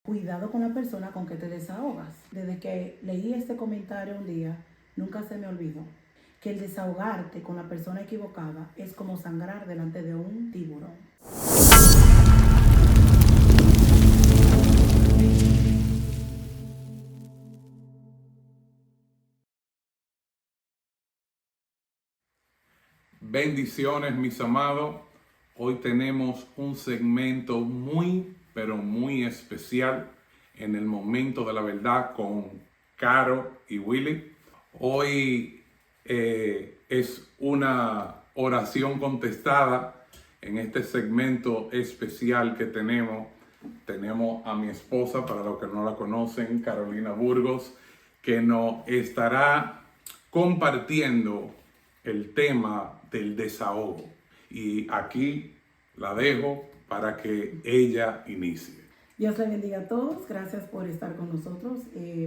Cuidado con la persona con que te desahogas. Desde que leí este comentario un día, nunca se me olvidó que el desahogarte con la persona equivocada es como sangrar delante de un tiburón. Bendiciones, mis amados. Hoy tenemos un segmento muy, pero muy especial en el momento de la verdad con Caro y Willy. Hoy es una oración contestada en este segmento especial que tenemos. Tenemos a mi esposa, para los que no la conocen, Carolina Burgos, que nos estará compartiendo el tema del desahogo. Y aquí la dejo para que ella inicie. Dios le bendiga a todos. Gracias por estar con nosotros.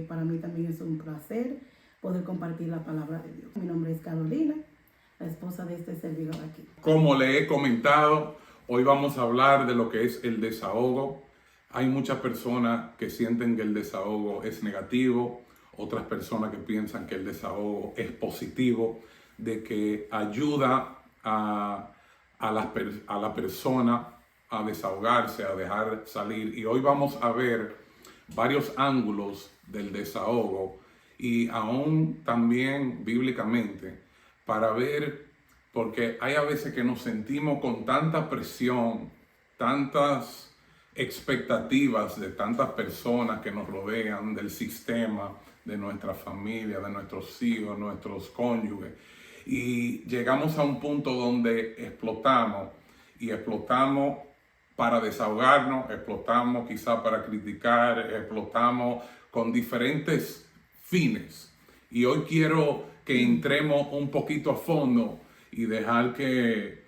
Para mí también es un placer poder compartir la palabra de Dios. Mi nombre es Carolina, la esposa de este servidor aquí. Como le he comentado, hoy vamos a hablar de lo que es el desahogo. Hay muchas personas que sienten que el desahogo es negativo, otras personas que piensan que el desahogo es positivo, de que ayuda a la persona a desahogarse, a dejar salir. Y hoy vamos a ver varios ángulos del desahogo y aún también bíblicamente para ver, porque hay a veces que nos sentimos con tanta presión, tantas expectativas de tantas personas que nos rodean, del sistema, de nuestra familia, de nuestros hijos, nuestros cónyuges. Y llegamos a un punto donde explotamos y explotamos para desahogarnos, explotamos quizá para criticar, explotamos con diferentes fines. Y hoy quiero que entremos un poquito a fondo y dejar que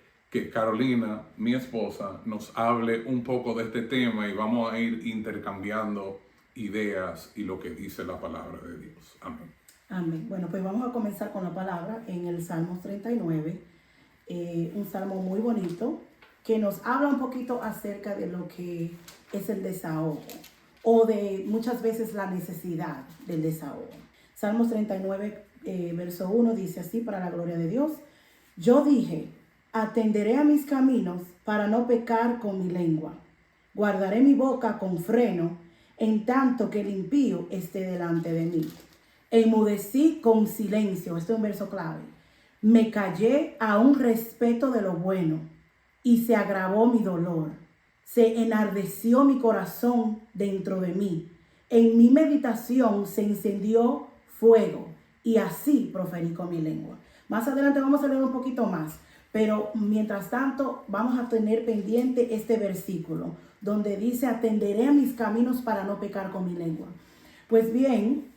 Carolina, mi esposa, nos hable un poco de este tema y vamos a ir intercambiando ideas y lo que dice la palabra de Dios. Amén. Amén. Bueno, pues vamos a comenzar con la palabra en el Salmo 39, un salmo muy bonito que nos habla un poquito acerca de lo que es el desahogo o de muchas veces la necesidad del desahogo. Salmos 39, verso 1 dice así, para la gloria de Dios: yo dije, atenderé a mis caminos para no pecar con mi lengua. Guardaré mi boca con freno, en tanto que el impío esté delante de mí. Enmudecí con silencio, este es un verso clave. Me callé a un respeto de lo bueno, y se agravó mi dolor. Se enardeció mi corazón dentro de mí. En mi meditación se encendió fuego, y así proferí con mi lengua. Más adelante vamos a leer un poquito más, pero mientras tanto vamos a tener pendiente este versículo, donde dice, atenderé a mis caminos para no pecar con mi lengua. Pues bien,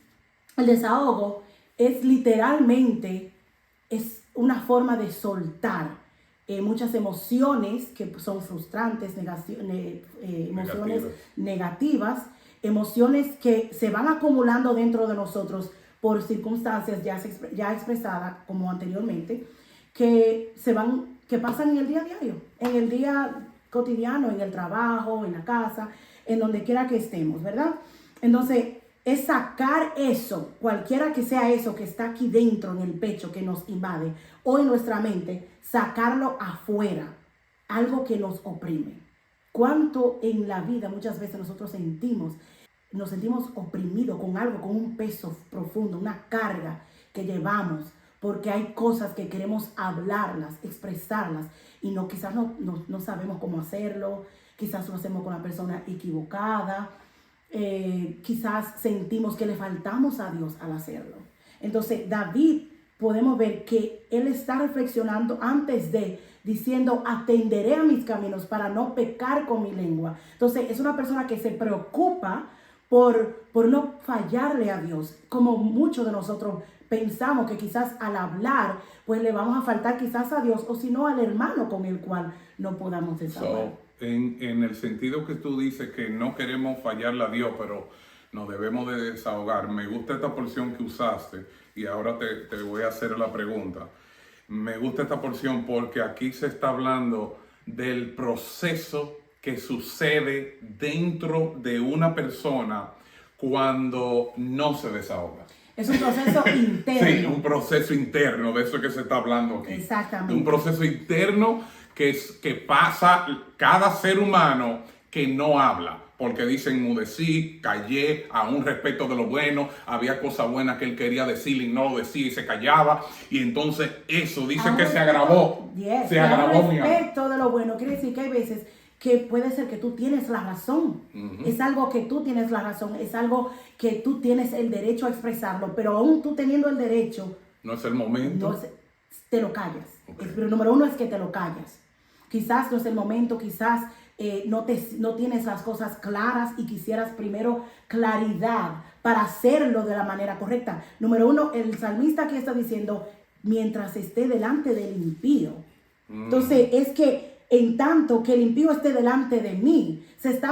el desahogo es literalmente, es una forma de soltar muchas emociones que son frustrantes, emociones negativas, emociones que se van acumulando dentro de nosotros por circunstancias ya expresadas como anteriormente, que pasan en el día a diario, en el día cotidiano, en el trabajo, en la casa, en donde quiera que estemos, ¿verdad? Entonces, es sacar eso, cualquiera que sea eso que está aquí dentro en el pecho, que nos invade, o en nuestra mente, sacarlo afuera, algo que nos oprime. ¿Cuánto en la vida muchas veces nosotros nos sentimos oprimidos con algo, con un peso profundo, una carga que llevamos, porque hay cosas que queremos hablarlas, expresarlas, y quizás no sabemos cómo hacerlo, quizás lo hacemos con la persona equivocada, quizás sentimos que le faltamos a Dios al hacerlo. Entonces David, podemos ver que él está reflexionando diciendo, atenderé a mis caminos para no pecar con mi lengua. Entonces es una persona que se preocupa por no fallarle a Dios, como muchos de nosotros pensamos que quizás al hablar pues le vamos a faltar quizás a Dios, o si no al hermano con el cual no podamos desahogar. En el sentido que tú dices que no queremos fallarle a Dios, pero nos debemos de desahogar. Me gusta esta porción que usaste y ahora te voy a hacer la pregunta. Me gusta esta porción porque aquí se está hablando del proceso que sucede dentro de una persona cuando no se desahoga. Es un proceso interno. Sí, un proceso interno, de eso que se está hablando aquí. Exactamente. Un proceso interno que pasa cada ser humano que no habla. Porque dice enmudecí, callé, aún respeto de lo bueno, había cosas buenas que él quería decir y no lo decía y se callaba. Y entonces eso dice que se agravó. Yes, se agravó mi alma. Respeto de lo bueno quiere decir que hay veces que puede ser que tú tienes la razón. Es algo que tú tienes la razón, es algo que tú tienes el derecho a expresarlo, pero aún tú teniendo el derecho, no es el momento. Te lo callas. Okay. Pero número uno es que te lo callas. Quizás no es el momento, quizás no tienes las cosas claras y quisieras primero claridad para hacerlo de la manera correcta. Número uno, el salmista aquí está diciendo, mientras esté delante del impío. Entonces, es que en tanto que el impío esté delante de mí, se está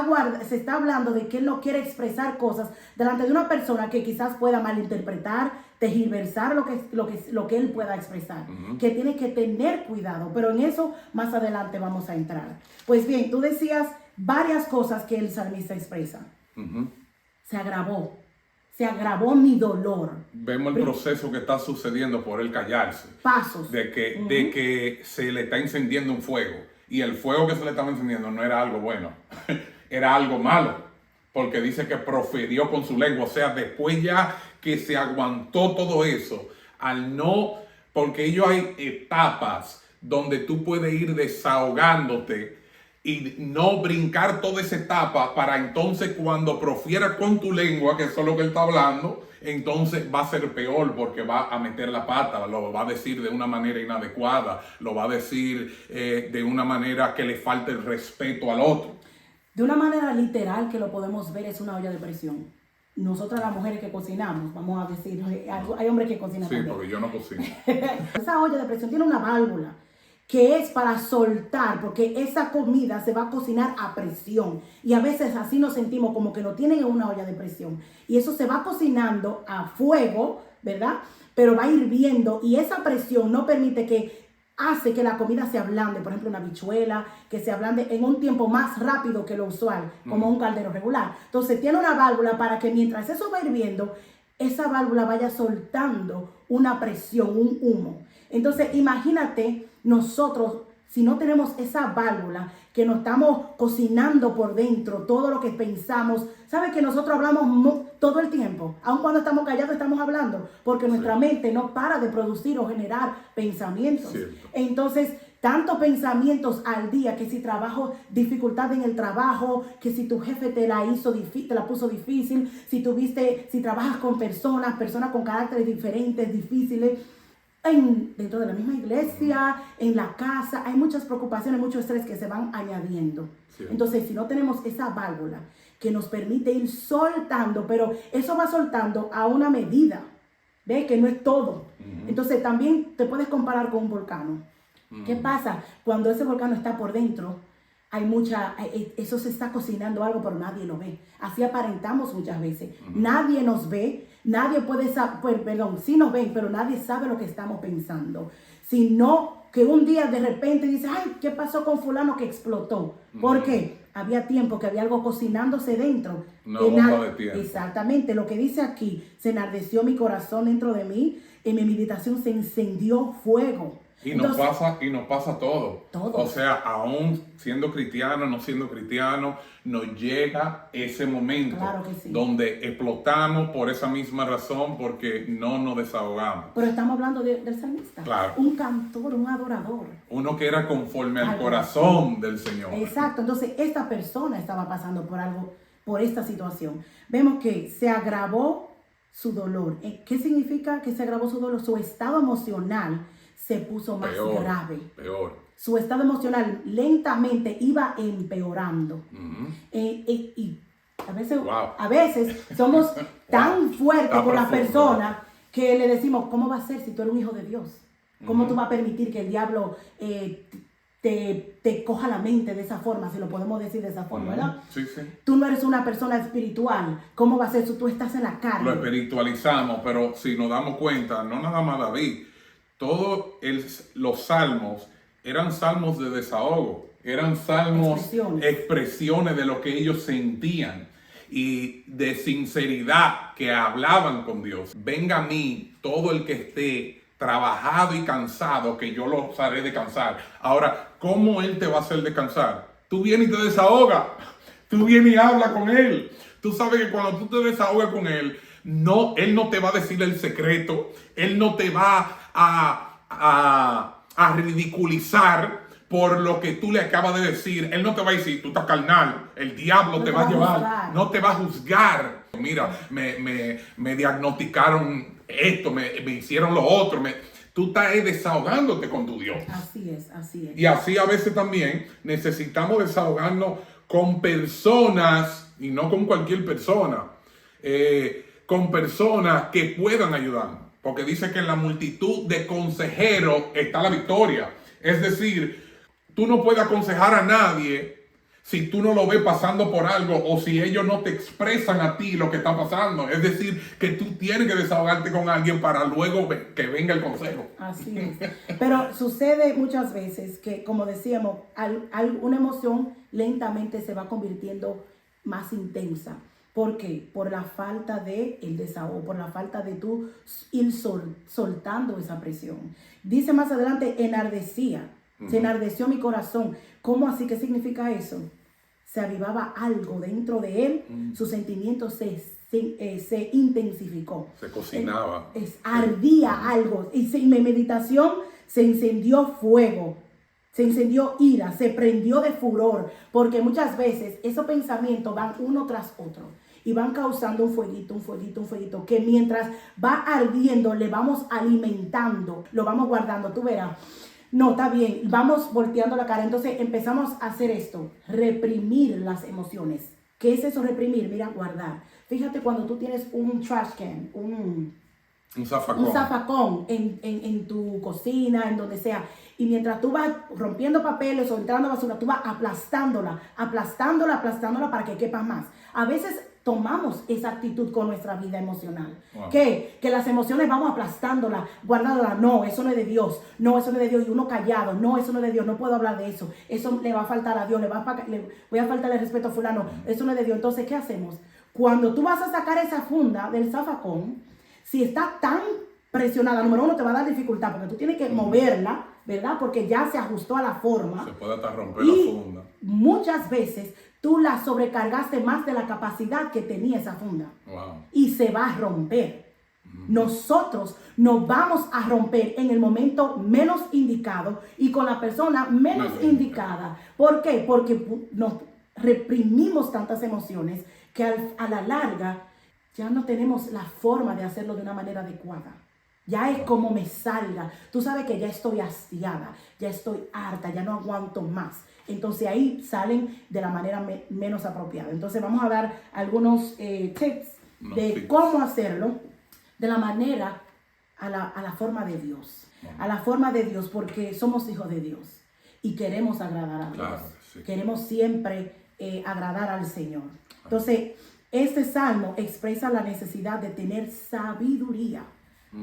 hablando de que él no quiere expresar cosas delante de una persona que quizás pueda malinterpretar, tergiversar lo que él pueda expresar, que tiene que tener cuidado, pero en eso más adelante vamos a entrar. Pues bien, tú decías varias cosas que el salmista expresa. Se agravó mi dolor. Vemos el proceso que está sucediendo por él callarse. Pasos. De que se le está encendiendo un fuego. Y el fuego que se le estaba encendiendo no era algo bueno, era algo malo. Porque dice que profirió con su lengua. O sea, después ya que se aguantó todo eso, porque ellos hay etapas donde tú puedes ir desahogándote y no brincar toda esa etapa para entonces cuando profieras con tu lengua, que eso es lo que él está hablando, entonces va a ser peor porque va a meter la pata, lo va a decir de una manera inadecuada, lo va a decir de una manera que le falte el respeto al otro. De una manera literal que lo podemos ver es una olla de presión. Nosotras las mujeres que cocinamos, vamos a decir, hay hombres que cocinan también. Sí, porque yo no cocino. Esa olla de presión tiene una válvula que es para soltar, porque esa comida se va a cocinar a presión. Y a veces así nos sentimos como que no tienen una olla de presión. Y eso se va cocinando a fuego, ¿verdad? Pero va hirviendo y esa presión no permite hace que la comida se ablande, por ejemplo una habichuela, que se ablande en un tiempo más rápido que lo usual, como un caldero regular. Entonces tiene una válvula para que mientras eso va hirviendo, esa válvula vaya soltando una presión, un humo. Entonces imagínate nosotros, si no tenemos esa válvula, que nos estamos cocinando por dentro, todo lo que pensamos. ¿Sabes que nosotros hablamos todo el tiempo? Aun cuando estamos callados estamos hablando, porque nuestra mente no para de producir o generar pensamientos. Cierto. Entonces, tantos pensamientos al día, que si dificultad en el trabajo, que si tu jefe te la puso difícil, si trabajas con personas con caracteres diferentes, difíciles, dentro de la misma iglesia, en la casa, hay muchas preocupaciones, mucho estrés que se van añadiendo. Sí. Entonces, si no tenemos esa válvula que nos permite ir soltando, pero eso va soltando a una medida, ¿ves? Que no es todo. Entonces, también te puedes comparar con un volcán. ¿Qué pasa? Cuando ese volcán está por dentro, eso se está cocinando algo, pero nadie lo ve. Así aparentamos muchas veces. Nadie nos ve, nadie puede saber, sí nos ven, pero nadie sabe lo que estamos pensando. Sino que un día de repente dice, ay, ¿qué pasó con fulano que explotó? ¿Por qué? Había tiempo que había algo cocinándose dentro. Una bomba de tiempo. Exactamente, lo que dice aquí, se enardeció mi corazón dentro de mí, en mi meditación se encendió fuego. Y nos pasa todo. O sea, aún siendo cristiano, no siendo cristiano, nos llega ese momento, claro que sí, donde explotamos por esa misma razón, porque no nos desahogamos. Pero estamos hablando del salmista. Claro. Un cantor, un adorador. Uno que era conforme al corazón del Señor. Exacto. Entonces, esta persona estaba pasando por esta situación. Vemos que se agravó su dolor. ¿Qué significa que se agravó su dolor? Su estado emocional se puso más grave. Peor. Su estado emocional lentamente iba empeorando. Y a veces somos tan fuertes con las personas que le decimos, ¿cómo va a ser si tú eres un hijo de Dios? ¿Cómo tú vas a permitir que el diablo te coja la mente de esa forma, si lo podemos decir de esa forma, ¿verdad? Sí, sí. Tú no eres una persona espiritual. ¿Cómo va a ser si tú estás en la carne? Lo espiritualizamos, pero si nos damos cuenta, no nada más David, todos los salmos eran salmos de desahogo. Eran salmos, Expresiones. expresiones de lo que ellos sentían y de sinceridad que hablaban con Dios. Venga a mí todo el que esté trabajado y cansado, que yo los haré descansar. Ahora, ¿cómo Él te va a hacer descansar? Tú vienes y te desahogas. Tú vienes y hablas con Él. Tú sabes que cuando tú te desahogas con Él, no, Él no te va a decir el secreto. Él no te va a ridiculizar por lo que tú le acabas de decir. Él no te va a decir, tú estás carnal, el diablo No te te va a va a llevar, juzgar. no te va a juzgar. Mira, me diagnosticaron esto, me hicieron lo otro. Tú estás desahogándote con tu Dios. Así es, así es. Y así a veces también necesitamos desahogarnos con personas, y no con cualquier persona, con personas que puedan ayudarnos. Porque dice que en la multitud de consejeros está la victoria. Es decir, tú no puedes aconsejar a nadie si tú no lo ves pasando por algo o si ellos no te expresan a ti lo que está pasando. Es decir, que tú tienes que desahogarte con alguien para luego que venga el consejo. Así es. Pero sucede muchas veces que, como decíamos, una emoción lentamente se va convirtiendo más intensa. ¿Por qué? Por la falta de el desahogo, por la falta de tú ir soltando esa presión. Dice más adelante, enardecía. Se enardeció mi corazón. ¿Cómo así? ¿Qué significa eso? Se avivaba algo dentro de él, su sentimiento se intensificó. Se cocinaba. Ardía algo. Y en mi meditación se encendió fuego, se encendió ira, se prendió de furor. Porque muchas veces esos pensamientos van uno tras otro y van causando un fueguito, un fueguito, un fueguito, que mientras va ardiendo le vamos alimentando, lo vamos guardando. Tú verás. No, está bien, vamos volteando la cara. Entonces empezamos a hacer esto, reprimir las emociones. ¿Qué es eso reprimir? Mira, guardar. Fíjate cuando tú tienes un trash can, un zafacón en tu cocina, en donde sea. Y mientras tú vas rompiendo papeles o entrando basura, tú vas aplastándola para que quepa más. A veces tomamos esa actitud con nuestra vida emocional. Wow. Que las emociones vamos aplastándola, guardándola. No, eso no es de Dios. No, eso no es de Dios. Y uno callado. No, eso no es de Dios. No puedo hablar de eso. Eso le va a faltar a Dios. Le voy a faltar el respeto a fulano. Eso no es de Dios. Entonces, ¿qué hacemos? Cuando tú vas a sacar esa funda del zafacón, si está tan presionada, número uno, te va a dar dificultad porque tú tienes que moverla, ¿verdad? Porque ya se ajustó a la forma. Se puede hasta romper la funda. Muchas veces tú la sobrecargaste más de la capacidad que tenía esa funda. Wow. Y se va a romper. Nosotros nos vamos a romper en el momento menos indicado y con la persona menos indicada. ¿Por qué? Porque nos reprimimos tantas emociones que a la larga ya no tenemos la forma de hacerlo de una manera adecuada. Ya es como me salga. Tú sabes que ya estoy hastiada, ya estoy harta, ya no aguanto más. Entonces ahí salen de la manera menos apropiada. Entonces vamos a dar algunos tips de cómo hacerlo de la manera a la forma de Dios. A la forma de Dios, porque somos hijos de Dios y queremos agradar a Dios. Claro, sí. Queremos siempre agradar al Señor. Entonces, este salmo expresa la necesidad de tener sabiduría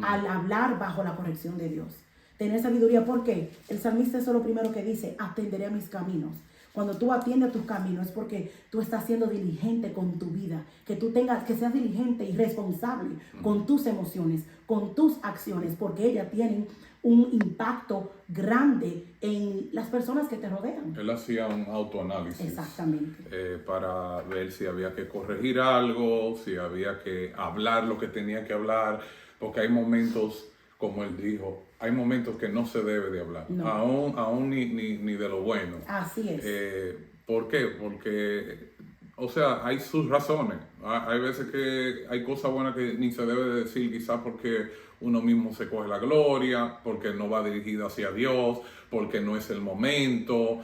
al hablar bajo la corrección de Dios. Tener sabiduría, porque el salmista es lo primero que dice: atenderé a mis caminos. Cuando tú atiendes a tus caminos es porque tú estás siendo diligente con tu vida, que seas diligente y responsable con tus emociones, con tus acciones, porque ellas tienen un impacto grande en las personas que te rodean. Él hacía un autoanálisis. Exactamente. Para ver si había que corregir algo, si había que hablar lo que tenía que hablar, porque hay momentos, como él dijo, hay momentos que no se debe de hablar, No. aún ni de lo bueno. Así es. ¿Por qué? Porque, o sea, hay sus razones. Hay veces que hay cosas buenas que ni se debe de decir, quizás porque uno mismo se coge la gloria, porque no va dirigido hacia Dios, porque no es el momento.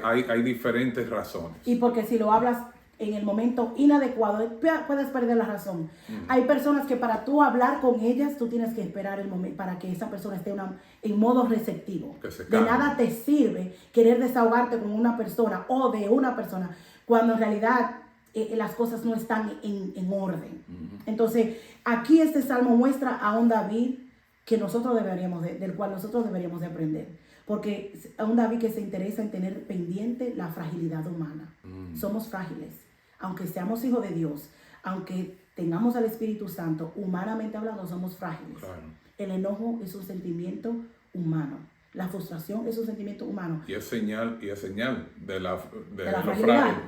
Hay diferentes razones. Y porque si lo hablas en el momento inadecuado, puedes perder la razón. Hay personas que para tú hablar con ellas, tú tienes que esperar el momento para que esa persona esté en modo receptivo. De nada te sirve querer desahogarte con una persona o de una persona cuando en realidad las cosas no están en orden. Entonces, aquí este salmo muestra a un David del cual nosotros deberíamos de aprender. porque a un David que se interesa en tener pendiente la fragilidad humana. Somos frágiles, aunque seamos hijos de Dios, aunque tengamos al Espíritu Santo, humanamente hablando somos frágiles. Claro. El enojo es un sentimiento humano. La frustración es un sentimiento humano. Y es señal de la fragilidad.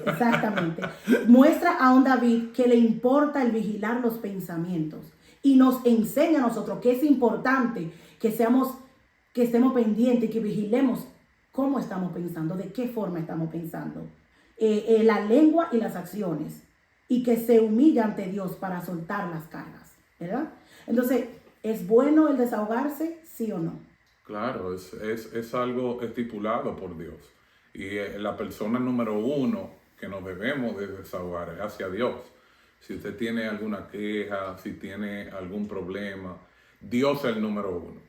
Exactamente. Muestra a un David que le importa el vigilar los pensamientos y nos enseña a nosotros que es importante que estemos pendientes y que vigilemos cómo estamos pensando, de qué forma estamos pensando, la lengua y las acciones, y que se humilla ante Dios para soltar las cargas, ¿verdad? Entonces, ¿es bueno el desahogarse, sí o no? Claro, es algo estipulado por Dios. Y la persona número uno que nos debemos de desahogar es hacia Dios. Si usted tiene alguna queja, si tiene algún problema, Dios es el número uno.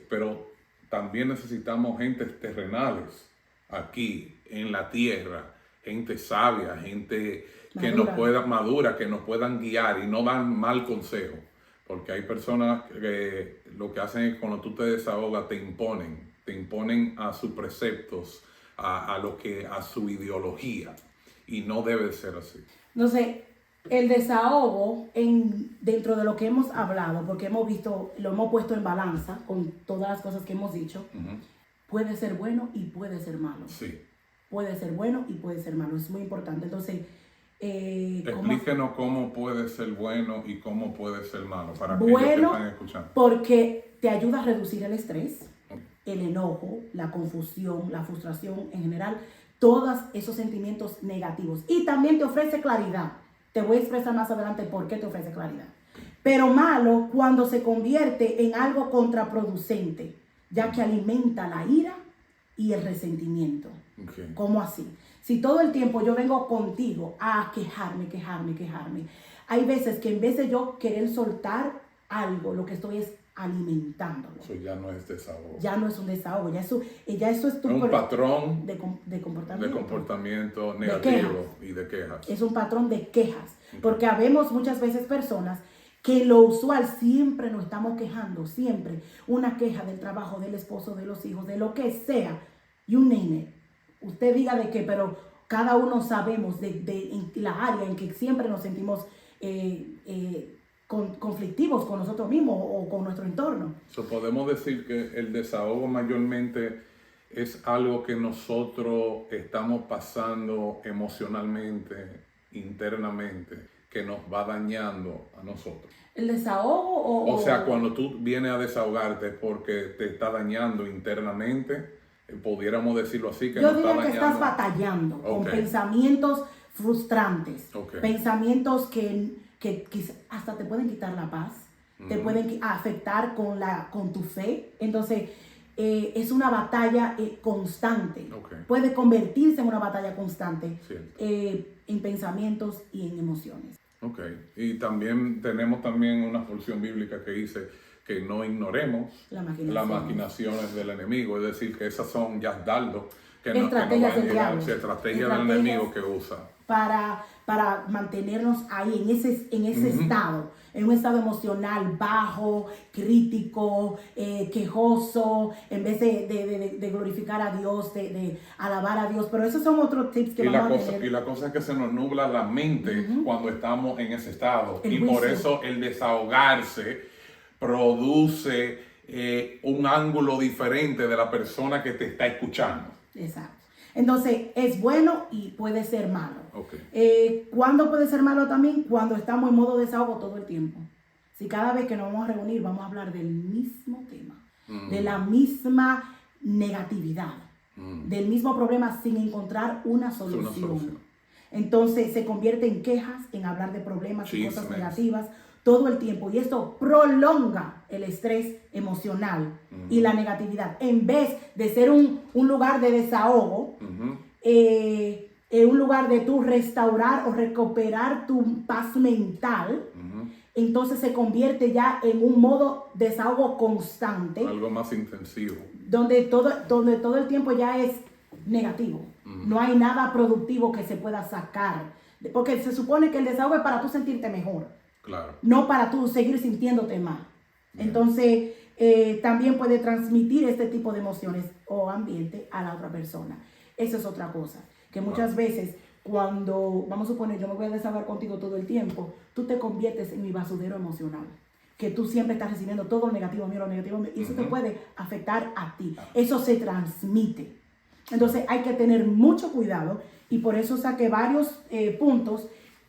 Pero también necesitamos gentes terrenales aquí en la tierra, gente sabia, gente que nos pueda madura, que nos puedan guiar y no dan mal consejo. Porque hay personas que lo que hacen es cuando tú te desahogas te imponen a sus preceptos, a su ideología, y no debe ser así. Entonces, el desahogo dentro de lo que hemos hablado, porque hemos visto, lo hemos puesto en balanza con todas las cosas que hemos dicho, puede ser bueno y puede ser malo. Sí. Puede ser bueno y puede ser malo, es muy importante. Entonces, explíquenos cómo puede ser bueno y cómo puede ser malo para que ellos te están escuchando. Porque te ayuda a reducir el estrés, el enojo, la confusión, la frustración en general, todos esos sentimientos negativos. Y también te ofrece claridad. Te voy a expresar más adelante por qué te ofrece claridad. Pero malo cuando se convierte en algo contraproducente, ya que alimenta la ira y el resentimiento. ¿Cómo así? Si todo el tiempo yo vengo contigo a quejarme, hay veces que en vez de yo querer soltar algo, lo que estoy es alimentándolo. Eso ya no es desahogo. Ya no es un desahogo, ya eso es un patrón de comportamiento negativo y de quejas. Es un patrón de quejas, porque habemos muchas veces personas que lo usual siempre nos estamos quejando, siempre una queja del trabajo, del esposo, de los hijos, de lo que sea, you name it. Usted diga de qué, pero cada uno sabemos en la área en que siempre nos sentimos conflictivos con nosotros mismos o con nuestro entorno. Podemos decir que el desahogo mayormente es algo que nosotros estamos pasando emocionalmente, internamente, que nos va dañando a nosotros. ¿El desahogo o sea, cuando tú vienes a desahogarte porque te está dañando internamente, pudiéramos decirlo así, que yo diría que estás batallando con pensamientos frustrantes, pensamientos que hasta te pueden quitar la paz, te pueden afectar con tu fe. Entonces, es una batalla constante. Puede convertirse en una batalla constante en pensamientos y en emociones. Y también tenemos una porción bíblica que dice que no ignoremos las maquinaciones del enemigo, es decir, que esas son ya dardos estrategias del enemigo que usa para mantenernos ahí en ese estado, en un estado emocional bajo, crítico, quejoso, en vez de glorificar a Dios, de alabar a Dios. Pero esos son otros tips que vamos a tener. Y la cosa es que se nos nubla la mente cuando estamos en ese estado. Por eso el desahogarse produce un ángulo diferente de la persona que te está escuchando. Exacto. Entonces, es bueno y puede ser malo. ¿Cuándo puede ser malo también? Cuando estamos en modo desahogo todo el tiempo. Si cada vez que nos vamos a reunir vamos a hablar del mismo tema, de la misma negatividad, del mismo problema sin encontrar una solución. Entonces, se convierte en quejas, en hablar de problemas y cosas negativas todo el tiempo, y esto prolonga el estrés emocional y la negatividad. En vez de ser un lugar de desahogo, un lugar de tú restaurar o recuperar tu paz mental, entonces se convierte ya en un modo desahogo constante. Algo más intensivo. Donde todo el tiempo ya es negativo. No hay nada productivo que se pueda sacar. Porque se supone que el desahogo es para tú sentirte mejor. Claro. No para tú seguir sintiéndote mal. Entonces, también puede transmitir este tipo de emociones o ambiente a la otra persona. Esa es otra cosa, que muchas veces cuando, vamos a suponer, yo me voy a desahogar contigo todo el tiempo, tú te conviertes en mi basurero emocional, que tú siempre estás recibiendo todo lo negativo mío, y eso te puede afectar a ti. Eso se transmite. Entonces hay que tener mucho cuidado y por eso saqué varios puntos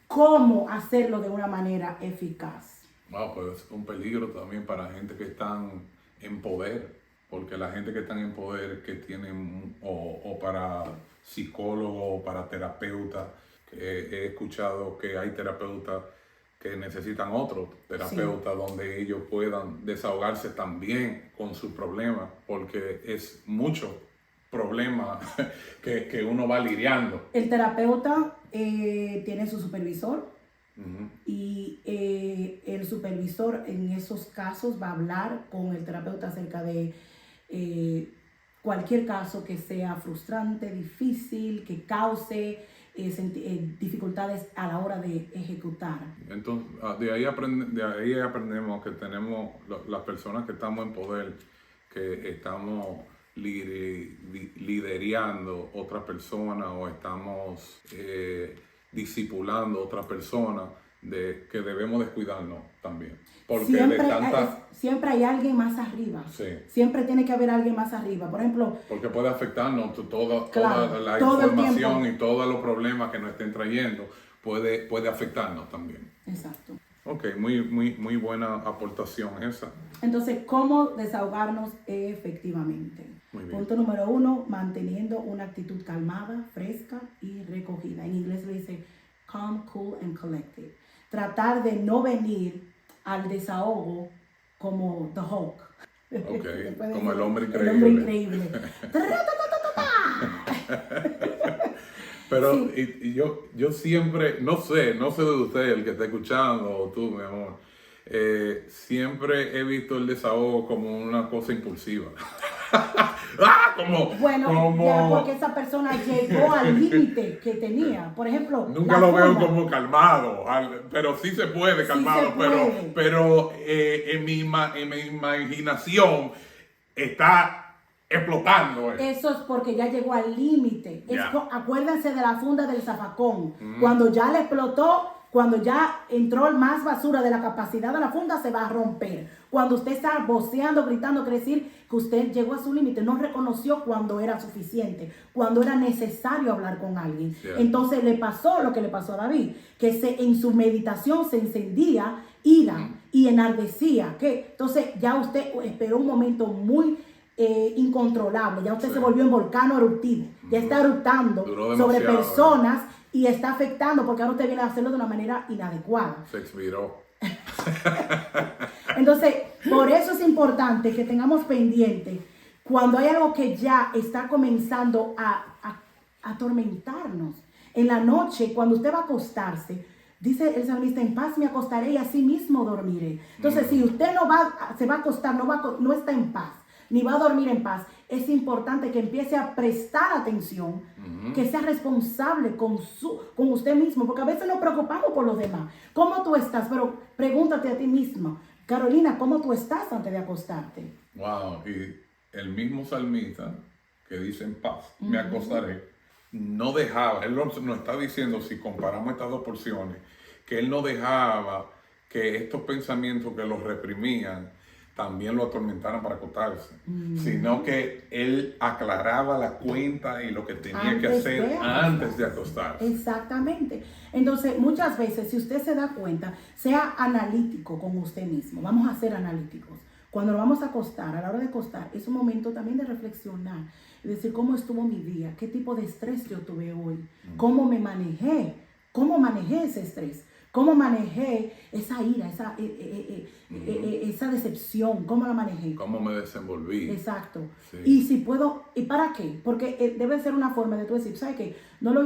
cómo hacerlo de una manera eficaz. Wow, pues es un peligro también para gente que están en poder, porque la gente que están en poder, que tienen, o para psicólogos, o para terapeutas, que he escuchado que hay terapeutas que necesitan otro terapeuta donde ellos puedan desahogarse también con sus problemas, porque es mucho problema que uno va lidiando. El terapeuta tiene su supervisor y el supervisor en esos casos va a hablar con el terapeuta acerca de cualquier caso que sea frustrante, difícil, que cause dificultades a la hora de ejecutar. Entonces, de ahí aprendemos que tenemos las personas que estamos en poder, que estamos liderando otras personas o estamos discipulando otras personas, que debemos descuidarnos también. Porque siempre hay alguien más arriba. Sí. Siempre tiene que haber alguien más arriba. Por ejemplo, porque puede afectarnos toda la todo información y todos los problemas que nos estén trayendo puede afectarnos también. Exacto. Ok, muy buena aportación esa. Entonces, ¿cómo desahogarnos efectivamente? Muy bien. Punto número 1, manteniendo una actitud calmada, fresca y recogida. En inglés le dice calm, cool and collected. Tratar de no venir al desahogo como the Hulk. Okay. Como el hombre increíble. El hombre increíble. Pero sí. y yo siempre, no sé de usted, el que está escuchando, o tú, mi amor, siempre he visto el desahogo como una cosa impulsiva. Ya porque esa persona llegó al límite que tenía. Por ejemplo, nunca lo veo como calmado, pero sí se puede calmado, pero en mi imaginación está explotando. Eso es porque ya llegó al límite. Acuérdense de la funda del zafacón. Cuando ya le explotó, cuando ya entró más basura de la capacidad de la funda, se va a romper. Cuando usted está voceando, gritando, quiere decir que usted llegó a su límite. No reconoció cuando era suficiente, cuando era necesario hablar con alguien. Yeah. Entonces le pasó lo que le pasó a David, que en su meditación se encendía ira y enardecía. Entonces ya usted esperó un momento muy incontrolable. Ya usted se volvió en volcán eruptivo. Ya está eruptando sobre personas y está afectando porque ahora usted viene a hacerlo de una manera inadecuada. Se expiró. Entonces, por eso es importante que tengamos pendiente cuando hay algo que ya está comenzando a atormentarnos. En la noche, cuando usted va a acostarse, dice el salmista, en paz me acostaré y así mismo dormiré. Entonces, si usted se va a acostar, no está en paz, ni va a dormir en paz, es importante que empiece a prestar atención, que sea responsable con usted mismo, porque a veces nos preocupamos por los demás. ¿Cómo tú estás? Pero pregúntate a ti mismo, Carolina, ¿cómo tú estás antes de acostarte? Wow, y el mismo salmista que dice en paz, me acostaré, no dejaba, él nos está diciendo, si comparamos estas dos porciones, que él no dejaba que estos pensamientos que los reprimían también lo atormentaran para acostarse, sino que él aclaraba la cuenta y lo que tenía que hacer antes de acostarse. Exactamente. Entonces, muchas veces, si usted se da cuenta, sea analítico con usted mismo. Vamos a ser analíticos. Cuando nos vamos a acostar, a la hora de acostar, es un momento también de reflexionar y decir cómo estuvo mi día, qué tipo de estrés yo tuve hoy, cómo me manejé, cómo manejé ese estrés. ¿Cómo manejé esa ira, esa decepción? ¿Cómo la manejé? ¿Cómo me desenvolví? Exacto. Sí. Y si puedo, ¿y para qué? Porque debe ser una forma de tú decir, ¿sabes qué?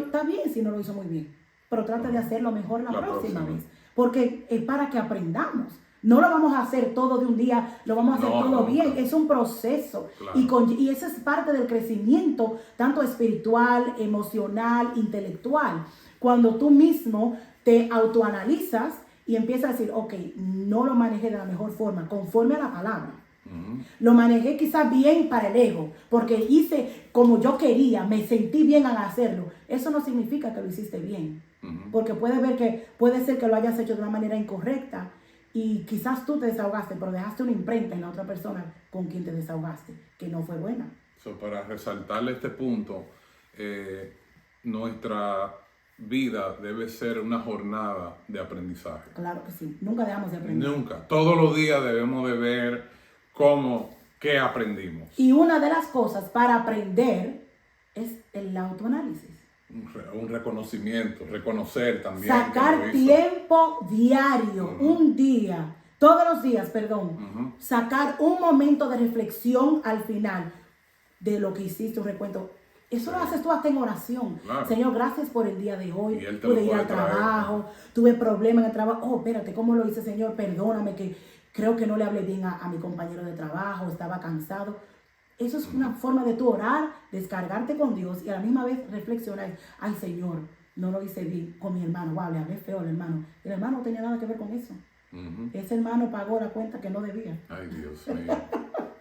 Está bien si no lo hizo muy bien, pero trata de hacerlo mejor la próxima vez. Porque es para que aprendamos. No lo vamos a hacer todo de un día, lo vamos a hacer todo bien. Es un proceso. Claro. Y esa es parte del crecimiento, tanto espiritual, emocional, intelectual. Cuando tú mismo te autoanalizas y empiezas a decir, ok, no lo manejé de la mejor forma, conforme a la palabra. Lo manejé quizás bien para el ego, porque hice como yo quería, me sentí bien al hacerlo. Eso no significa que lo hiciste bien, porque puede ser que lo hayas hecho de una manera incorrecta y quizás tú te desahogaste, pero dejaste una imprenta en la otra persona con quien te desahogaste, que no fue buena. Para resaltarle este punto, nuestra vida debe ser una jornada de aprendizaje. Claro que sí, nunca dejamos de aprender. Nunca. Todos los días debemos de ver qué aprendimos. Y una de las cosas para aprender es el autoanálisis. Un reconocimiento, reconocer también. Sacar tiempo diario, un día, todos los días, perdón. Sacar un momento de reflexión al final de lo que hiciste, un recuento. Eso lo haces tú hasta en oración. Claro. Señor, gracias por el día de hoy. Pude Pude ir al trabajo, tuve problemas en el trabajo. Oh, espérate, ¿cómo lo hice, Señor? Perdóname que creo que no le hablé bien a mi compañero de trabajo, estaba cansado. Eso es una forma de tú orar, descargarte con Dios y a la misma vez reflexionar. Ay, Señor, no lo hice bien con mi hermano. Wow, le hablé feo al hermano. El hermano no tenía nada que ver con eso. Ese hermano pagó la cuenta que no debía. Ay, Dios mío.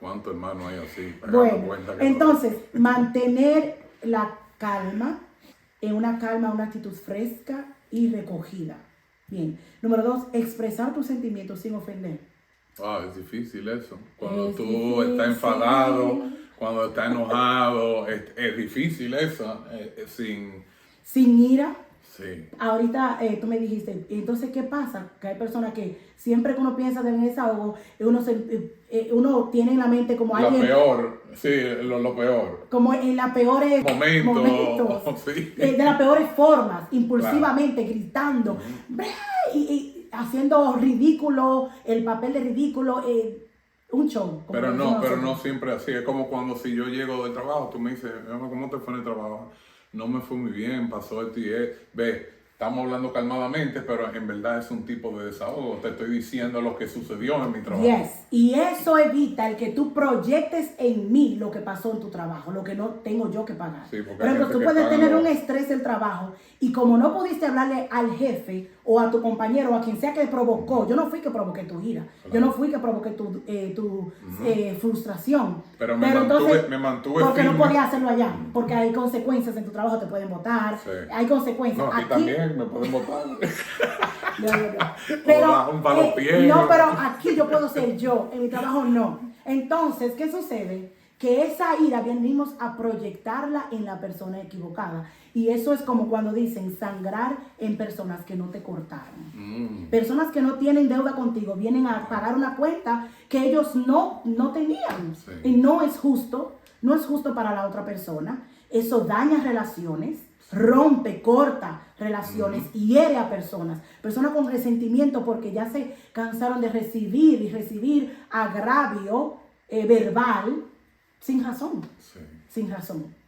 ¿Cuántos hermanos hay así? Bueno, entonces, mantener la calma, una actitud fresca y recogida. Bien. Número 2, expresar tus sentimientos sin ofender. Es difícil eso. Cuando tú estás enfadado, cuando estás enojado, es difícil eso. Sin ira. Sí. Ahorita tú me dijiste, entonces, ¿qué pasa? Que hay personas que siempre que uno piensa en desahogo, uno tiene en la mente como alguien... Lo peor, sí, lo peor. Como en las peores momentos. Sí. De las peores formas, impulsivamente, gritando, y haciendo ridículo, el papel de ridículo, un show. Pero no siempre así. Es como cuando si yo llego del trabajo, tú me dices, ¿cómo te fue en el trabajo? No me fue muy bien, pasó esto y esto. Ve, estamos hablando calmadamente, pero en verdad es un tipo de desahogo. Te estoy diciendo lo que sucedió en mi trabajo. Yes. Y eso evita el que tú proyectes en mí lo que pasó en tu trabajo, lo que no tengo yo que pagar. Sí, por ejemplo, tú puedes tener un estrés del trabajo y como no pudiste hablarle al jefe o a tu compañero o a quien sea que provocó, yo no fui que provoqué tu ira, yo no fui que provoqué tu frustración. Pero me mantuve porque firme. no podía hacerlo allá, porque hay consecuencias en tu trabajo, te pueden votar, hay consecuencias. No, aquí también me pueden votar. Pero, un palo pero aquí yo puedo ser yo, en mi trabajo no. Entonces, ¿qué sucede? Que esa ira venimos a proyectarla en la persona equivocada. Y eso es como cuando dicen sangrar en personas que no te cortaron. Personas que no tienen deuda contigo vienen a pagar una cuenta que ellos no tenían. Sí. Y no es justo para la otra persona. Eso daña relaciones, rompe, corta relaciones y hiere a personas con resentimiento porque ya se cansaron de recibir agravio verbal sin razón.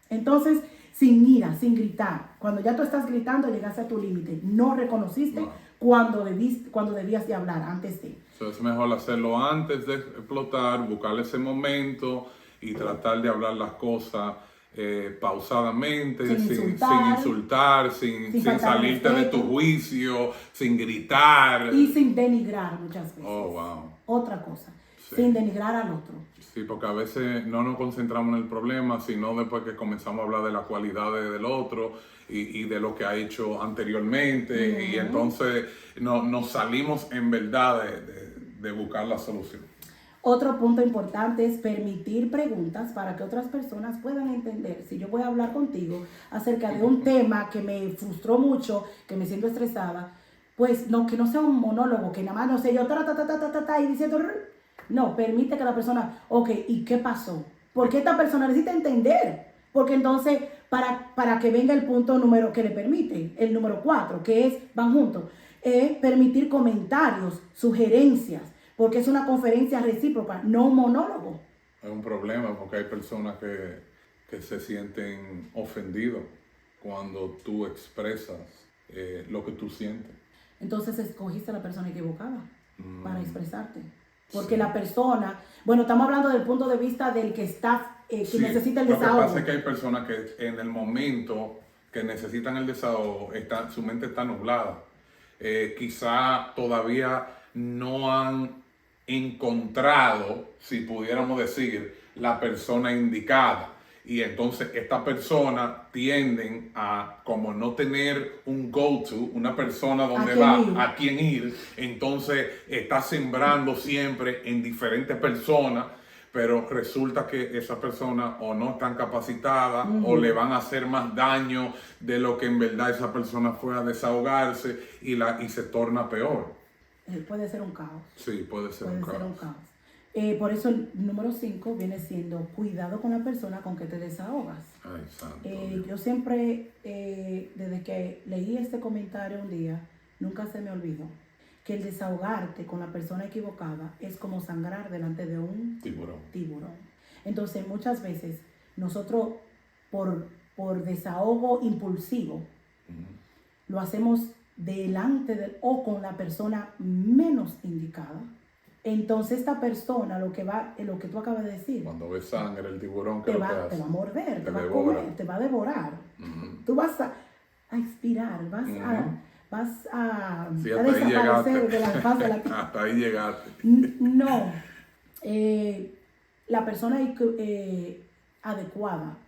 Entonces, sin ira, sin gritar. Cuando ya tú estás gritando, llegaste a tu límite. No reconociste cuando debías de hablar antes de. Es mejor hacerlo antes de explotar, buscar ese momento y tratar de hablar las cosas pausadamente, sin insultar, sin salirte de tu juicio, sin gritar. Y sin denigrar muchas veces. Oh, wow. Otra cosa, sin denigrar al otro. Sí, porque a veces no nos concentramos en el problema, sino después que comenzamos a hablar de las cualidades del otro y de lo que ha hecho anteriormente. Y entonces nos salimos en verdad de buscar la solución. Otro punto importante es permitir preguntas para que otras personas puedan entender. Si yo voy a hablar contigo acerca de un tema que me frustró mucho, que me siento estresada, pues que no sea un monólogo, que nada más no sé yo y diciendo, no, permite que la persona, ok, ¿y qué pasó? Porque esta persona necesita entender. Porque entonces, para que venga el punto número que le permite, el número 4, que es, van juntos, permitir comentarios, sugerencias, porque es una conferencia recíproca, no un monólogo. Es un problema porque hay personas que se sienten ofendidos cuando tú expresas lo que tú sientes. Entonces escogiste a la persona equivocada para expresarte. Porque la persona, bueno, estamos hablando del punto de vista del que está, que necesita el desahogo. Lo que pasa es que hay personas que en el momento que necesitan el desahogo, su mente está nublada. Quizá todavía no han encontrado, si pudiéramos decir, la persona indicada. Y entonces esta persona tienden a, como no tener un go-to, una persona donde va, a quién ir, entonces está sembrando siempre en diferentes personas, pero resulta que esa persona o no están capacitadas o le van a hacer más daño de lo que en verdad esa persona fue a desahogarse y se torna peor. Puede ser un caos. Sí, puede ser un caos. Por eso el número 5 viene siendo cuidado con la persona con que te desahogas. Ay, santo yo siempre, desde que leí este comentario un día, nunca se me olvidó que el desahogarte con la persona equivocada es como sangrar delante de un tiburón. Entonces muchas veces nosotros por desahogo impulsivo lo hacemos delante o con la persona menos indicada. Entonces esta persona, lo que tú acabas de decir, cuando ve sangre el tiburón, te va a morder, te va a comer, te va a devorar. Tú vas a expirar, vas a desaparecer de la faz de la tierra. Hasta ahí llegaste. No, la persona adecuada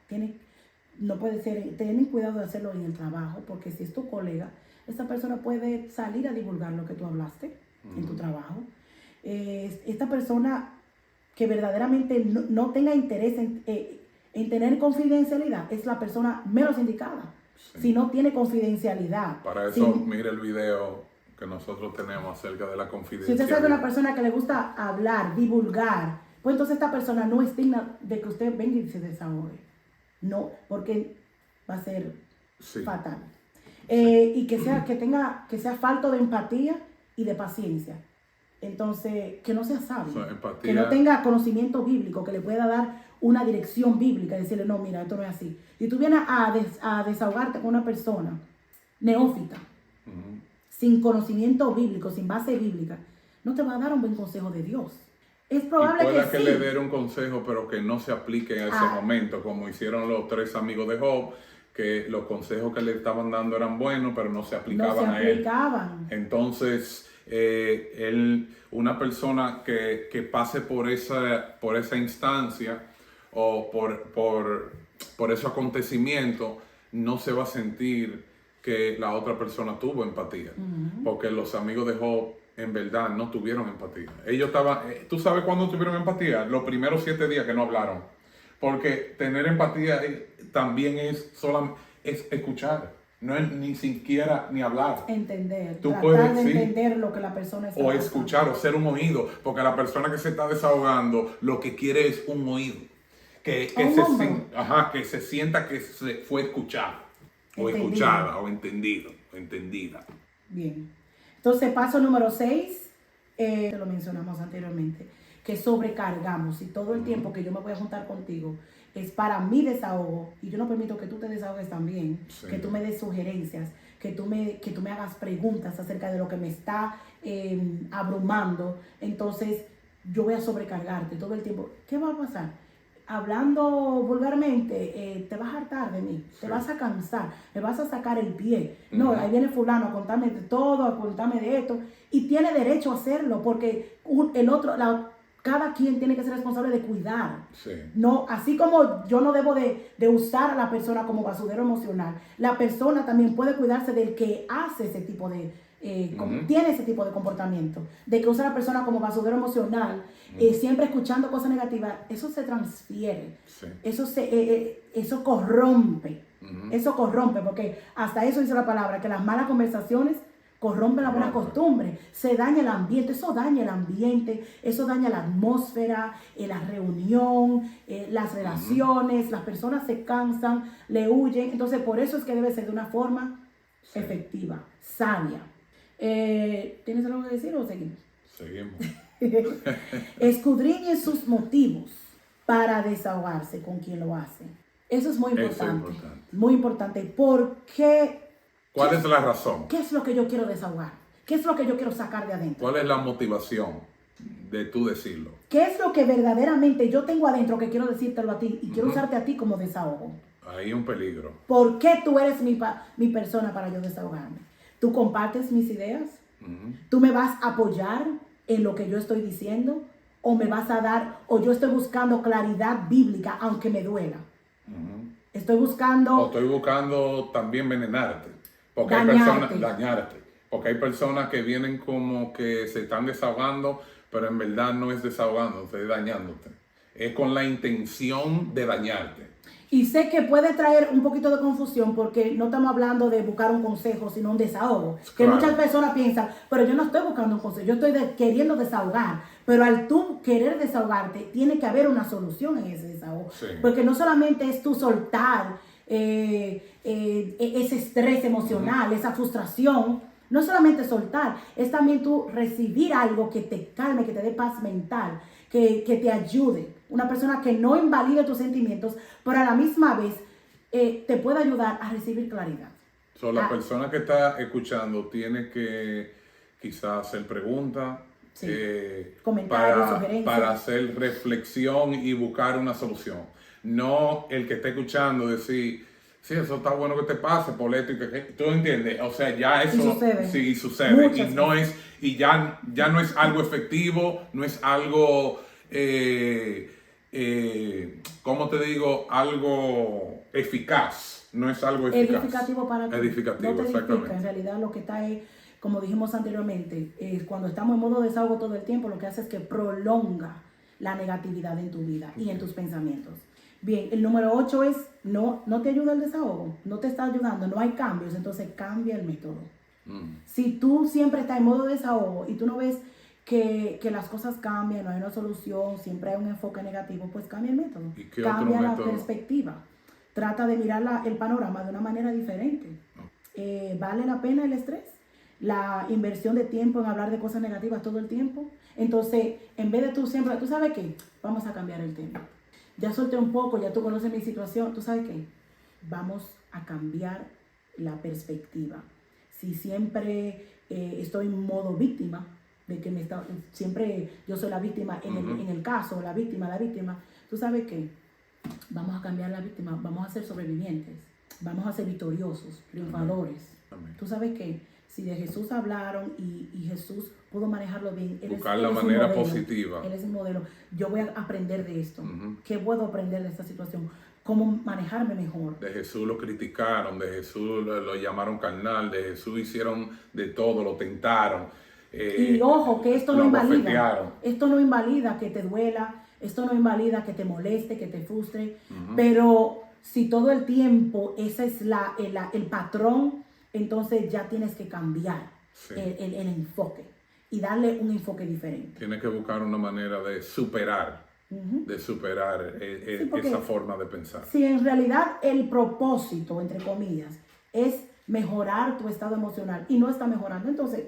no puede ser, ten cuidado de hacerlo en el trabajo, porque si es tu colega, esta persona puede salir a divulgar lo que tú hablaste en tu trabajo. Esta persona que verdaderamente no tenga interés en tener confidencialidad es la persona menos indicada. Sí. Si no tiene confidencialidad. Para eso, mire el video que nosotros tenemos acerca de la confidencialidad. Si usted sabe una persona que le gusta hablar, divulgar, pues entonces esta persona no es digna de que usted venga y se desahogue. No, porque va a ser fatal. Y que sea falto de empatía y de paciencia. Entonces, que no sea sabio, que no tenga conocimiento bíblico, que le pueda dar una dirección bíblica y decirle, no, mira, esto no es así. Y tú vienes a desahogarte con una persona neófita, sin conocimiento bíblico, sin base bíblica, no te va a dar un buen consejo de Dios. Es probable que le dé un consejo, pero que no se aplique en ese momento, como hicieron los 3 amigos de Job, que los consejos que le estaban dando eran buenos, pero no se aplicaban a él. Entonces, una persona que pase por esa instancia o por ese acontecimiento, no se va a sentir que la otra persona tuvo empatía. Porque los amigos de Job en verdad no tuvieron empatía. Ellos ¿tú sabes cuándo tuvieron empatía? Los primeros 7 días que no hablaron. Porque tener empatía también es escuchar. No es ni siquiera ni hablar. Entender. Tratar de entender lo que la persona está pasando. O escuchar, o ser un oído. Porque la persona que se está desahogando lo que quiere es un oído. Que se sienta que se fue escuchado. O escuchada, o entendido, o entendida. Bien. Entonces, paso número 6, lo mencionamos anteriormente, que sobrecargamos y todo el tiempo que yo me voy a juntar contigo es para mi desahogo y yo no permito que tú te desahogues también, que tú me des sugerencias, que tú me hagas preguntas acerca de lo que me está abrumando. Entonces, yo voy a sobrecargarte todo el tiempo. ¿Qué va a pasar? Hablando vulgarmente, te vas a hartar de mí, te vas a cansar, me vas a sacar el pie. No, ahí viene fulano a contarme de todo, a contarme de esto, y tiene derecho a hacerlo, porque cada quien tiene que ser responsable de cuidar. No, así como yo no debo de usar a la persona como basurero emocional, la persona también puede cuidarse del que hace ese tipo de tiene ese tipo de comportamiento, de que usa a la persona como basurero emocional, siempre escuchando cosas negativas. Eso se transfiere, eso corrompe, eso corrompe, porque hasta eso dice la palabra, que las malas conversaciones corrompen la buena costumbre, se daña el ambiente, eso daña la atmósfera, la reunión, las relaciones, las personas se cansan, le huyen. Entonces por eso es que debe ser de una forma efectiva, sabia. ¿Tienes algo que decir o seguimos? Seguimos. Escudriñe sus motivos para desahogarse con quien lo hace. Eso es muy importante. Muy importante. ¿Por qué? ¿Cuál es la razón? ¿Qué es lo que yo quiero desahogar? ¿Qué es lo que yo quiero sacar de adentro? ¿Cuál es la motivación de tú decirlo? ¿Qué es lo que verdaderamente yo tengo adentro que quiero decírtelo a ti y quiero usarte a ti como desahogo? Ahí hay un peligro. ¿Por qué tú eres mi persona para yo desahogarme? ¿Tú compartes mis ideas? ¿Tú me vas a apoyar en lo que yo estoy diciendo? ¿O me vas a dar, o yo estoy buscando claridad bíblica aunque me duela? Estoy O buscando estoy buscando también envenenarte. Porque hay dañarte. personas, dañarte. Porque hay personas que vienen como que se están desahogando, pero en verdad no es desahogándote, es dañándote. Es con la intención de dañarte. Y sé que puede traer un poquito de confusión porque no estamos hablando de buscar un consejo, sino un desahogo. Que Claro. muchas personas piensan, pero yo no estoy buscando un consejo, yo estoy queriendo desahogar. Pero al tú querer desahogarte, tiene que haber una solución en ese desahogo. Sí. Porque no solamente es tú soltar ese estrés emocional, esa frustración. No solamente soltar, es también tú recibir algo que te calme, que te dé paz mental, que te ayude. Una persona que no invalide tus sentimientos, pero a la misma vez te puede ayudar a recibir claridad. La persona que está escuchando tiene que quizás hacer preguntas, Sí. Comentarios, sugerencias. para hacer reflexión y buscar una solución. No el que esté escuchando decir, sí, eso está bueno que te pase por esto y que tú entiendes, o sea, ya eso sucede. sí sucede. Muchas Y no es, y ya no es algo efectivo, no es algo ¿cómo te digo? Algo eficaz. No es algo eficaz. Edificativo para ti. Edificativo, No te edifica. exactamente. En realidad lo que está es, como dijimos anteriormente, cuando estamos en modo desahogo todo el tiempo, lo que hace es que prolonga la negatividad en tu vida y en tus pensamientos. Bien, el número 8 es, no te ayuda el desahogo, no te está ayudando, no hay cambios, entonces cambia el método. Si tú siempre estás en modo desahogo y tú no ves que las cosas cambian, no hay una solución, siempre hay un enfoque negativo, pues cambia el método. ¿Y qué Cambia otro la método? perspectiva. Trata de mirar el panorama de una manera diferente. ¿Vale la pena el estrés? La inversión de tiempo en hablar de cosas negativas todo el tiempo. Entonces, en vez de tú siempre, ¿tú sabes qué? Vamos a cambiar el tema. Ya solté un poco, ya tú conoces mi situación, ¿tú sabes qué? Vamos a cambiar la perspectiva. Si siempre estoy en modo víctima, de que siempre yo soy la víctima en el caso, la víctima, ¿tú sabes qué? Vamos a cambiar la víctima, vamos a ser sobrevivientes, vamos a ser victoriosos, triunfadores. Amén. Tú sabes que si de Jesús hablaron y Jesús pudo manejarlo bien, Buscar la manera positiva. Él es un modelo. Yo voy a aprender de esto. ¿Qué puedo aprender de esta situación? ¿Cómo manejarme mejor? De Jesús lo criticaron, de Jesús lo llamaron carnal, de Jesús hicieron de todo, lo tentaron. Y ojo, que esto no lo invalida. bofetearon. Esto no invalida que te duela, esto no invalida que te moleste, que te frustre, pero si todo el tiempo ese es el patrón, entonces ya tienes que cambiar el enfoque y darle un enfoque diferente. Tienes que buscar una manera de superar, esa forma de pensar. Si en realidad el propósito, entre comillas, es mejorar tu estado emocional y no está mejorando, entonces,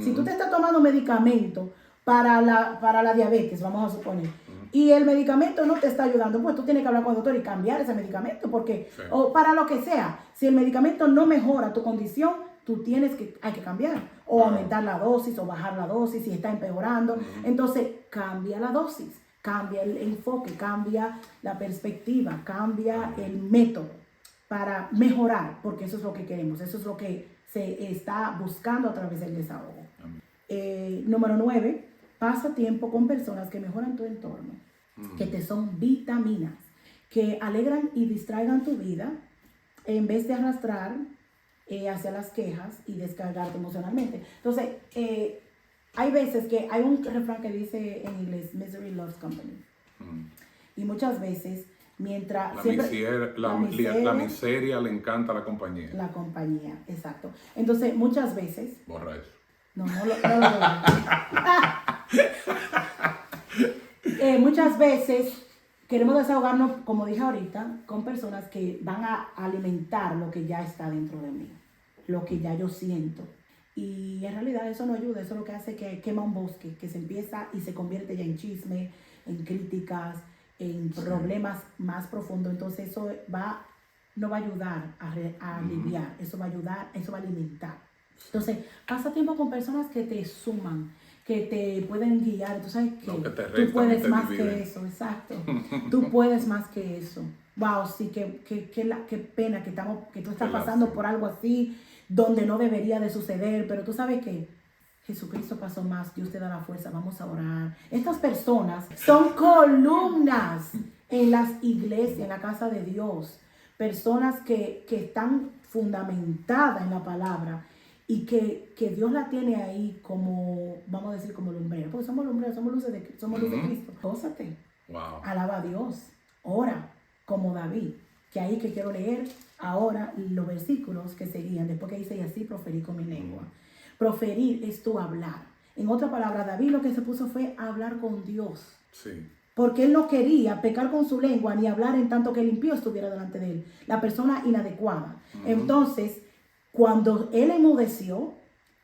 si tú te estás tomando medicamento para la diabetes, vamos a suponer, y el medicamento no te está ayudando, pues tú tienes que hablar con el doctor y cambiar ese medicamento, porque, o para lo que sea, si el medicamento no mejora tu condición, hay que cambiar, o aumentar la dosis, o bajar la dosis, si está empeorando, entonces cambia la dosis, cambia el enfoque, cambia la perspectiva, cambia el método para mejorar, porque eso es lo que queremos, eso es lo que se está buscando a través del desahogo. Número 9, pasa tiempo con personas que mejoran tu entorno, que te son vitaminas, que alegran y distraigan tu vida en vez de arrastrar hacia las quejas y descargarte emocionalmente. Entonces, hay veces que hay un refrán que dice en inglés, misery loves company. Y muchas veces, mientras la miseria le encanta a la compañía. La compañía, exacto. Entonces, muchas veces... Borra eso. No lo muchas veces queremos desahogarnos, como dije ahorita, con personas que van a alimentar lo que ya está dentro de mí, lo que ya yo siento. Y en realidad eso no ayuda, eso es lo que hace que quema un bosque, que se empieza y se convierte ya en chisme, en críticas, en problemas más profundos. Entonces eso no va a ayudar a aliviar, eso va a alimentar. Entonces, pasa tiempo con personas que te suman, que te pueden guiar. Tú sabes que tú puedes más que eso, exacto. Tú puedes más que eso. Wow, sí, qué pena que tú estás pasando por algo así, donde no debería de suceder, pero tú sabes que Jesucristo pasó más, Dios te da la fuerza, vamos a orar. Estas personas son columnas en las iglesias, en la casa de Dios. Personas que están fundamentadas en la palabra y que Dios la tiene ahí como, vamos a decir, como lumbrera. Porque somos lumbreras, somos luz de Cristo. Gózate. Wow. Alaba a Dios. Ora como David. Que ahí que quiero leer ahora los versículos que seguían. Después que dice, y así proferí con mi lengua. Proferir es tu hablar. En otra palabra, David lo que se puso fue hablar con Dios. Sí. Porque él no quería pecar con su lengua ni hablar en tanto que el impío estuviera delante de él. La persona inadecuada. Entonces, cuando él enmudeció,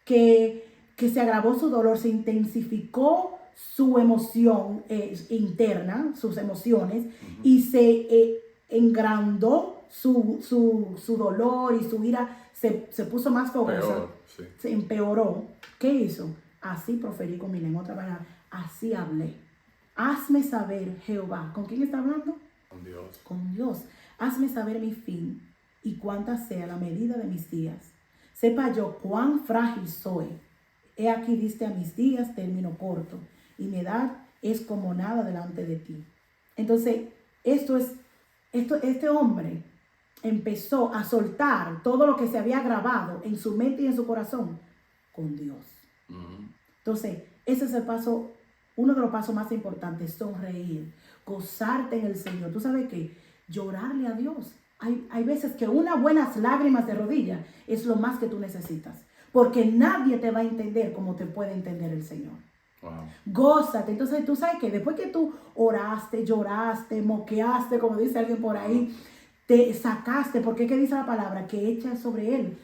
que se agravó su dolor, se intensificó su emoción interna, sus emociones, y se engrandó su dolor y su ira, se puso más fogosa. Peor, sí. Se empeoró. ¿Qué hizo? Así proferí con mi lengua. Otra palabra, así hablé. Hazme saber, Jehová. ¿Con quién está hablando? Con Dios. Con Dios. Hazme saber mi fin y cuánta sea la medida de mis días. Sepa yo cuán frágil soy. He aquí diste a mis días término corto y mi edad es como nada delante de ti. Entonces, este hombre empezó a soltar todo lo que se había grabado en su mente y en su corazón con Dios. Entonces, ese es el paso, uno de los pasos más importantes, sonreír, gozarte en el Señor. Tú sabes que llorarle a Dios. Hay veces que unas buenas lágrimas de rodillas es lo más que tú necesitas. Porque nadie te va a entender como te puede entender el Señor. Wow. Gózate. Entonces tú sabes que después que tú oraste, lloraste, moqueaste, como dice alguien por ahí, te sacaste, porque ¿qué dice la palabra? Que echas sobre él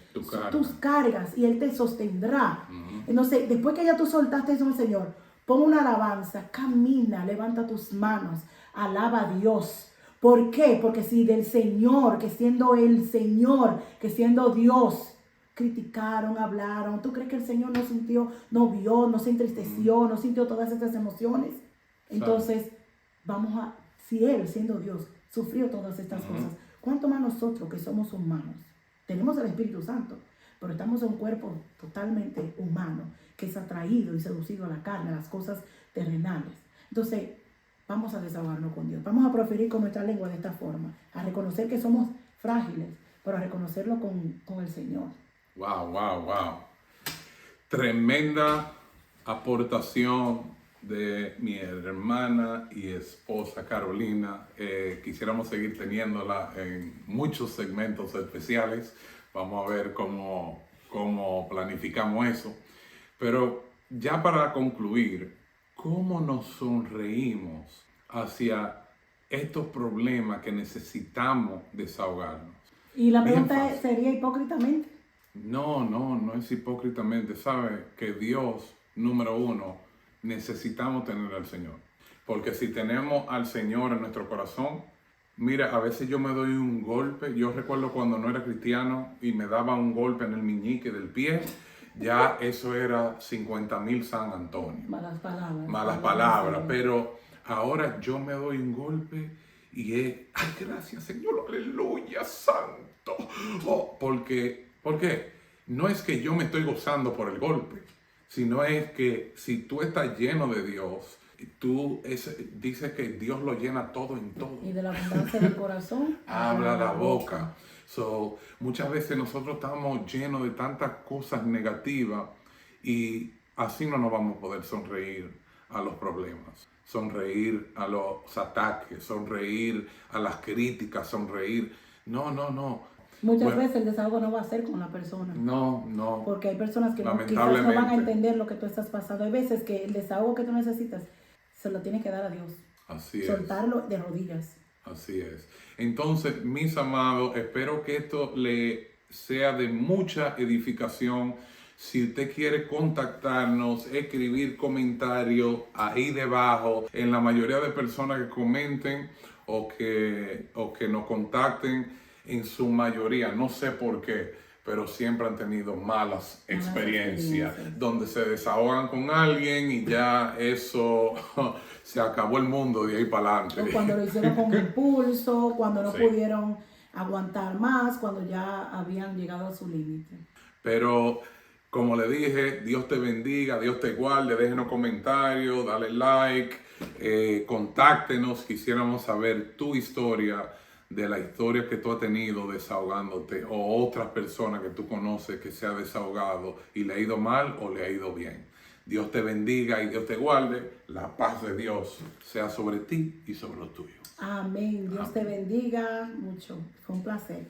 tus cargas y él te sostendrá. Entonces, después que ya tú soltaste eso al Señor, pon una alabanza, camina, levanta tus manos, alaba a Dios. ¿Por qué? Porque si del Señor, que siendo el Señor, que siendo Dios, criticaron, hablaron, ¿tú crees que el Señor no sintió, no vio, no se entristeció, no sintió todas estas emociones? Entonces, si Él, siendo Dios, sufrió todas estas cosas, ¿cuánto más nosotros que somos humanos? Tenemos el Espíritu Santo, pero estamos en un cuerpo totalmente humano, que es atraído y seducido a la carne, a las cosas terrenales. Entonces, vamos a desahogarnos con Dios. Vamos a proferir con nuestra lengua de esta forma, a reconocer que somos frágiles, pero a reconocerlo con el Señor. Wow, wow, wow. Tremenda aportación de mi hermana y esposa Carolina. Quisiéramos seguir teniéndola en muchos segmentos especiales. Vamos a ver cómo planificamos eso. Pero ya para concluir, ¿cómo nos sonreímos hacia estos problemas que necesitamos desahogarnos? Y la pregunta sería hipócritamente. No es hipócritamente. Sabe que Dios, número uno, necesitamos tener al Señor. Porque si tenemos al Señor en nuestro corazón, mira, a veces yo me doy un golpe. Yo recuerdo cuando no era cristiano y me daba un golpe en el meñique del pie. Ya eso era 50,000 San Antonio. Malas palabras. Pero ahora yo me doy un golpe y es, ay, gracias Señor, aleluya, santo. ¿Por qué? No es que yo me estoy gozando por el golpe, sino es que si tú estás lleno de Dios, dice que Dios lo llena todo en todo. Y de la abundancia del corazón habla la boca. Muchas veces nosotros estamos llenos de tantas cosas negativas y así no nos vamos a poder sonreír a los problemas, sonreír a los ataques, sonreír a las críticas, sonreír. No. Muchas veces el desahogo no va a ser con la persona. No. Porque hay personas que quizás no van a entender lo que tú estás pasando. Hay veces que el desahogo que tú necesitas se lo tienes que dar a Dios. Así es. Soltarlo de rodillas. Así es. Entonces, mis amados, espero que esto le sea de mucha edificación. Si usted quiere contactarnos, escribir comentarios ahí debajo, en la mayoría de personas que comenten o que nos contacten, en su mayoría, no sé por qué, pero siempre han tenido malas experiencias, donde se desahogan con alguien y ya eso se acabó el mundo de ahí para adelante. O cuando lo hicieron con impulso, cuando no pudieron aguantar más, cuando ya habían llegado a su límite. Pero Como le dije, Dios te bendiga, Dios te guarde, déjenos comentarios, dale like, contáctenos, quisiéramos saber tu historia, de la historia que tú has tenido desahogándote o otras personas que tú conoces que se ha desahogado y le ha ido mal o le ha ido bien. Dios te bendiga y Dios te guarde. La paz de Dios sea sobre ti y sobre los tuyos. Amén. Dios Amén. te bendiga mucho. Fue un placer.